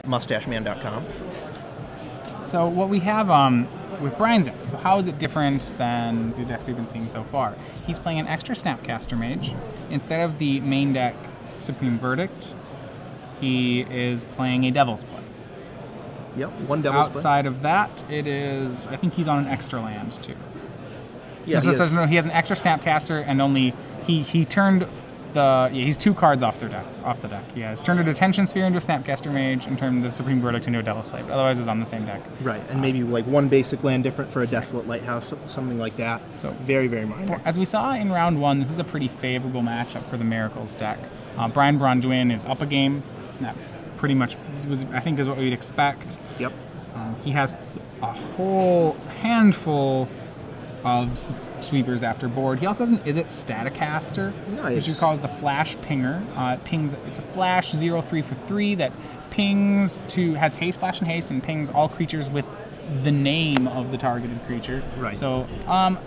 mustacheman.com. So what we have with Brian's deck, so how is it different than the decks we've been seeing so far? He's playing an extra Snapcaster Mage. Instead of the main deck Supreme Verdict, he is playing a Devil's Play. Yep, one Devil's Play. Outside of that, it is, I think he's on an extra land too. Yeah, he has an extra Snapcaster, and only he turned he's 2 cards off the deck. He has turned a Detention Sphere into a Snapcaster Mage and turned the Supreme Verdict into a Devil's Play, but otherwise it's on the same deck. Right, and maybe like one basic land different for a Desolate Lighthouse, something like that. So very, very minor. As we saw in round 1, this is a pretty favorable matchup for the Miracles deck. Braun Duin is up a game. That pretty much I think is what we'd expect. Yep. He has a whole handful of sweepers after board. He also has an Is It Staticaster, which he calls the Flash Pinger. It's a flash 0/3 for 3 that pings has haste, flash, and haste, and pings all creatures with the name of the targeted creature. Right. So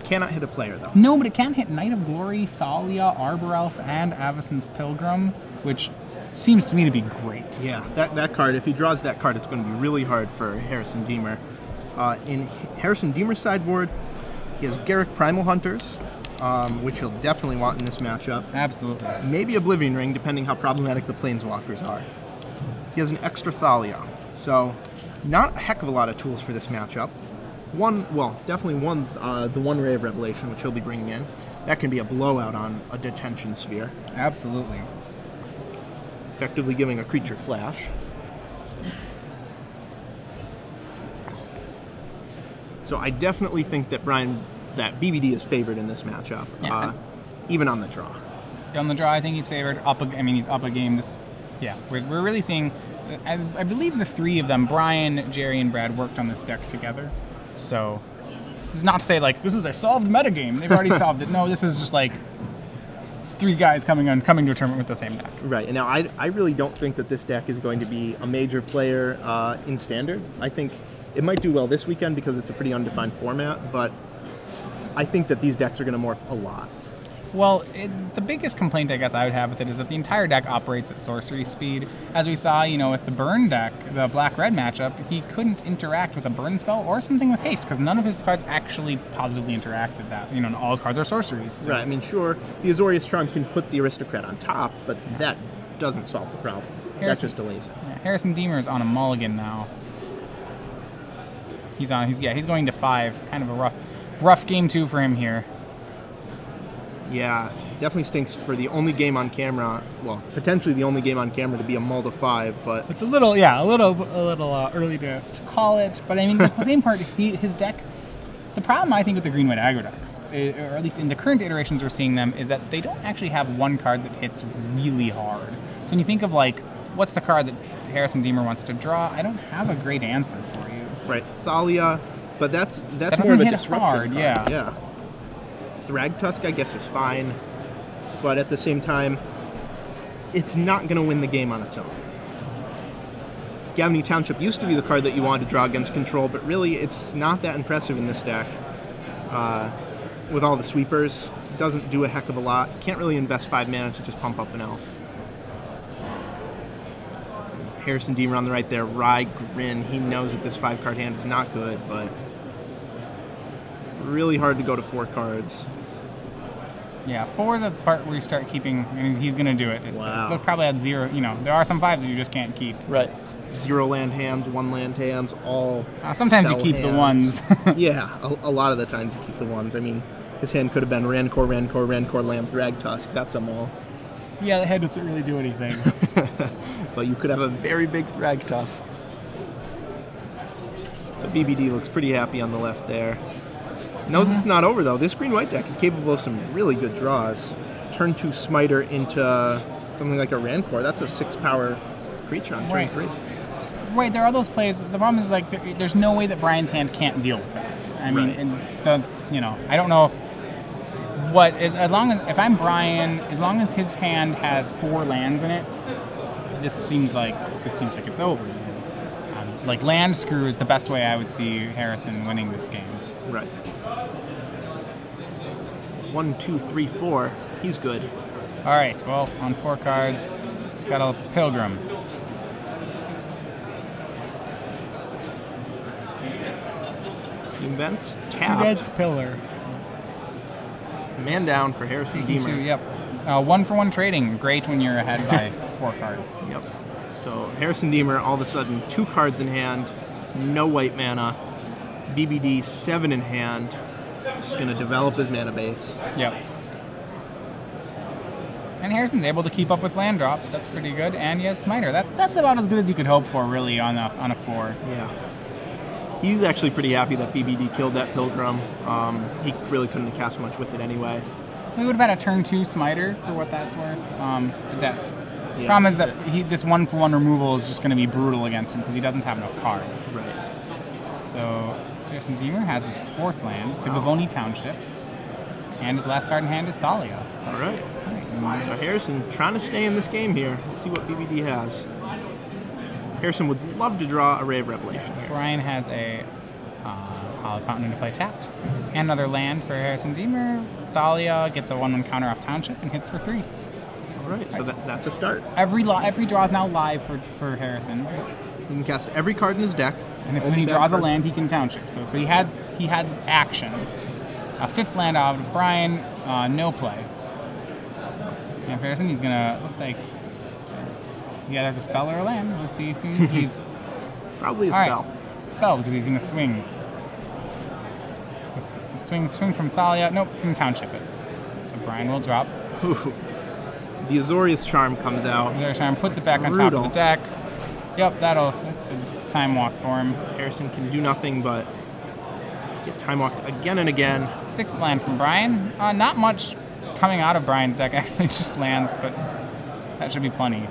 cannot hit a player though. No, but it can hit Knight of Glory, Thalia, Arbor Elf, and Avacyn's Pilgrim, which seems to me to be great. Yeah, that card, if he draws that card, it's going to be really hard for Harrison Deemer. In Harrison Deemer's sideboard, he has Garruk Primal Hunters, which he'll definitely want in this matchup. Absolutely. Maybe Oblivion Ring, depending how problematic the Planeswalkers are. He has an extra Thalia, so not a heck of a lot of tools for this matchup. Definitely the one Ray of Revelation, which he'll be bringing in. That can be a blowout on a Detention Sphere. Absolutely. Effectively giving a creature flash. So I definitely think that BBD is favored in this matchup, even on the draw. On the draw, I think he's favored. He's up a game. We're really seeing. I believe the 3 of them, Brian, Jerry, and Brad, worked on this deck together. So this is not to say like this is a solved metagame. They've already solved it. No, this is just like 3 guys coming to a tournament with the same deck. Right, and now I really don't think that this deck is going to be a major player in Standard. I think it might do well this weekend because it's a pretty undefined format, but I think that these decks are going to morph a lot. Well, the biggest complaint I guess I would have with it is that the entire deck operates at sorcery speed. As we saw, with the burn deck, the black-red matchup, he couldn't interact with a burn spell or something with haste because none of his cards actually positively interacted that. All his cards are sorceries. So. Right, sure, the Azorius Charm can put the Aristocrat on top, but that doesn't solve the problem. That just delays it. Yeah, Harrison Deemer is on a mulligan now. He's going to 5. Kind of a rough game 2 for him here. Yeah, definitely stinks for the only game on camera, well, potentially the only game on camera to be a mull to 5, but it's a little early to call it. But the same part, his deck. The problem I think with the green-white aggro decks, or at least in the current iterations we're seeing them, is that they don't actually have one card that hits really hard. So when you think of what's the card that Harrison Deemer wants to draw, I don't have a great answer for you. Right, Thalia, but that's more of a disruption card. Yeah. Thragtusk, I guess, is fine, but at the same time, it's not going to win the game on its own. Gavney Township used to be the card that you wanted to draw against control, but really it's not that impressive in this deck. With all the sweepers, it doesn't do a heck of a lot. Can't really invest 5 mana to just pump up an elf. Harrison Deemer on the right there, Rye Grin. He knows that this 5-card hand is not good, but really hard to go to 4 cards. Yeah, 4 is that part where you start keeping, he's going to do it. Wow. They'll probably add 0, there are some 5s that you just can't keep. Right. 0 land hands, 1 land hands, all sometimes you keep hands. The ones. Yeah, a lot of the times you keep the ones. His hand could have been Rancor, Lamb, Thragtusk. That's a mull. Yeah, the head doesn't really do anything. But you could have a very big Thragtusk. So BBD looks pretty happy on the left there. Knows it's not over though. This green-white deck is capable of some really good draws. Turn 2 Smiter into something like a Rancor. That's a 6-power creature on turn 3. Right, there are those plays. The problem is there's no way that Brian's hand can't deal with that. I don't know what is if I'm Brian, as long as his hand has 4 lands in it, this seems like it's over. Land screw is the best way I would see Harrison winning this game. Right. 1, 2, 3, 4. He's good. All right. Well, on 4 cards, he's got a Pilgrim. Invents tapped. Invents pillar. Man down for Harrison Deemer. Yep. 1-for-1 trading. Great when you're ahead by 4 cards. Yep. So Harrison Deemer, all of a sudden, 2 cards in hand, no white mana, BBD 7 in hand. Just going to develop his mana base. Yep. And Harrison's able to keep up with land drops. That's pretty good. And he has Smiter. That's about as good as you could hope for, really, on a 4. Yeah. He's actually pretty happy that BBD killed that Pilgrim. He really couldn't have cast much with it anyway. We would have had a turn 2 Smiter, for what that's worth. Problem is that this 1-for-1 removal is just going to be brutal against him because he doesn't have enough cards. Right. So Harrison Deemer has his 4th land. It's a Gavoni Township. And his last card in hand is Thalia. All right. So Harrison trying to stay in this game here. Let's see what BBD has. Harrison would love to draw a Ray of Revelation here. Brian has a Hollow Fountain to play tapped. And another land for Harrison Deemer. Thalia gets a 1-1 counter off Township and hits for 3. All right, so that's a start. Every draw is now live for Harrison. He can cast every card in his deck. And if he draws a land, he can Township. So he has action. A 5th land out of Brian, no play. And Harrison, he's gonna, looks like, yeah, there's a spell or a land. We'll see soon. He's probably a spell. Right. Spell, because he's gonna swing. So swing from Thalia. Nope, can Township it. So Brian will drop. Ooh. The Azorius Charm comes out. Azorius Charm puts it back on top of the deck. Yep, that's a time walk for him. Harrison can do nothing but get time walked again and again. 6th land from Brian. Not much coming out of Brian's deck, actually, just lands, but that should be plenty.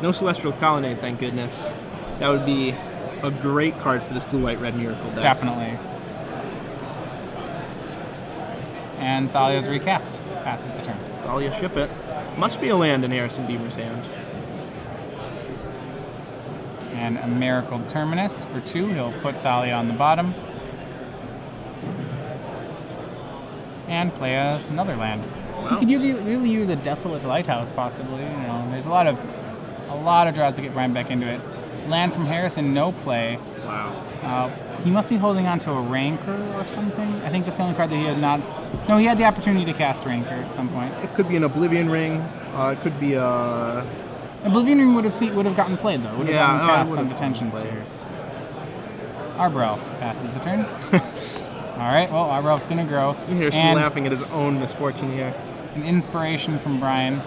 No Celestial Colonnade, thank goodness. That would be a great card for this blue-white-red Miracle deck. Definitely. And Thalia's recast. Passes the turn. Thalia, ship it. Must be a land in Harrison Deemer's hand. And a Miracle Terminus for 2. He'll put Thalia on the bottom. And play another land. Wow. You could really use a Desolate Lighthouse, possibly. You know, there's a lot of draws to get Brian back into it. Land from Harrison, no play. Wow. He must be holding on to a Rancor or something. I think that's the only card that he had not. No, he had the opportunity to cast Rancor at some point. It could be an Oblivion Ring. It could be a. Oblivion Ring would have gotten played though. Would have gotten cast on Detention Sphere. Sphere. Arbor Elf passes the turn. All right. Well, Arbor Elf's gonna grow. Harrison laughing at his own misfortune here. An inspiration from Brian.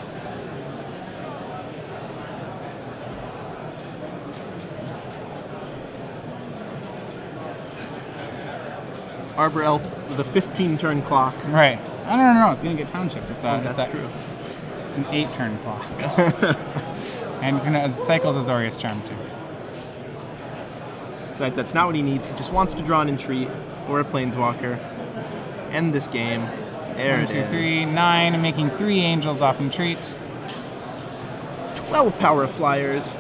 Arbor Elf with a 15-turn clock. Right. No. It's gonna get Townshipped. That's true. It's an 8-turn clock. And it's gonna cycles Azorius Charm too. So that's not what he needs. He just wants to draw an Entreat or a Planeswalker. End this game. There 1, 2, 3, 9. I'm making 3 angels off Entreat. 12 power of Flyers.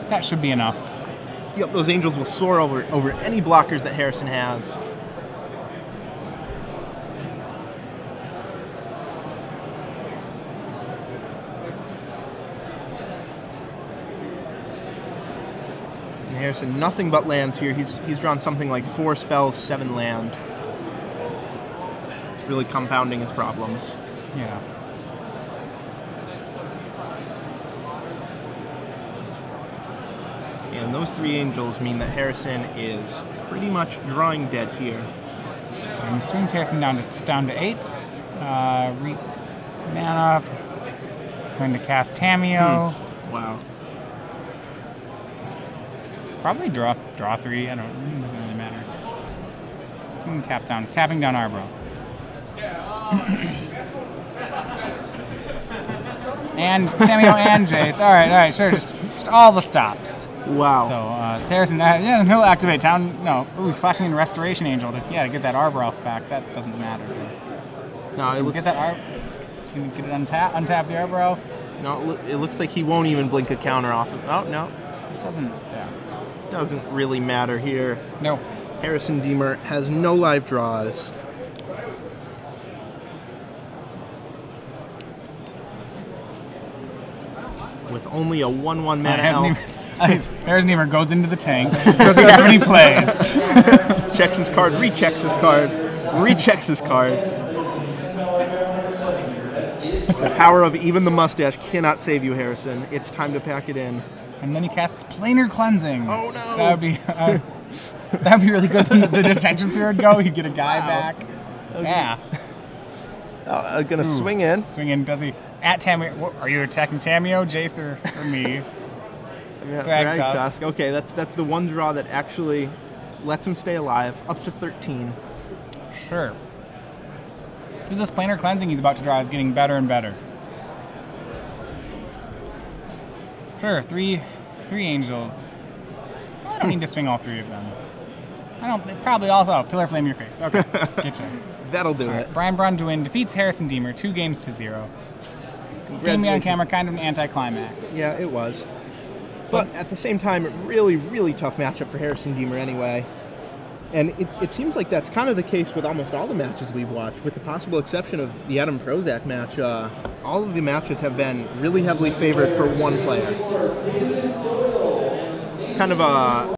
That should be enough. Yep, those angels will soar over any blockers that Harrison has. Harrison, nothing but lands here. He's drawn something like 4 spells, 7 land. It's really compounding his problems. Yeah. And those 3 angels mean that Harrison is pretty much drawing dead here. And he swings Harrison down to 8. Mana. He's going to cast Tameo. Wow. Probably draw 3. I don't. It doesn't really matter. Tapping down Arbro. And Tameo and Jace. All right, sure. Just all the stops. Wow. So Harrison, and he'll activate town. No, he's flashing in Restoration Angel to get that Arbor Elf back. That doesn't matter. No, it looks. Get that get it untap the Arbor Elf. No, it looks like he won't even blink a counter off of. Oh no, this doesn't. Yeah. Doesn't really matter here. No. Harrison Deemer has no live draws. With only a 1/1 mana elf. Harrison Deemer goes into the tank, doesn't have any plays. Checks his card, rechecks his card, rechecks his card. The power of even the mustache cannot save you, Harrison. It's time to pack it in. And then he casts Planar Cleansing. Oh no! That'd be really good. The detention sphere would go. He'd get a guy back. Okay. Yeah. Gonna swing in. Swing in. Does he? At Tamio. Are you attacking Tamio, Jace, or me? Drag Tusk. Okay, that's the one draw that actually lets him stay alive. Up to 13. Sure. This Planar Cleansing he's about to draw is getting better and better. Sure, three angels. I don't need to swing all three of them. I don't. Probably also Pillar Flame your face. Okay, get you. That'll do it. Braun Duin defeats Harrison Deemer 2-0. Seeing me on camera, kind of an anticlimax. Yeah, it was. But at the same time, really, really tough matchup for Harrison Deemer anyway. And it seems like that's kind of the case with almost all the matches we've watched, with the possible exception of the Adam Prozac match. All of the matches have been really heavily favored for one player. Kind of a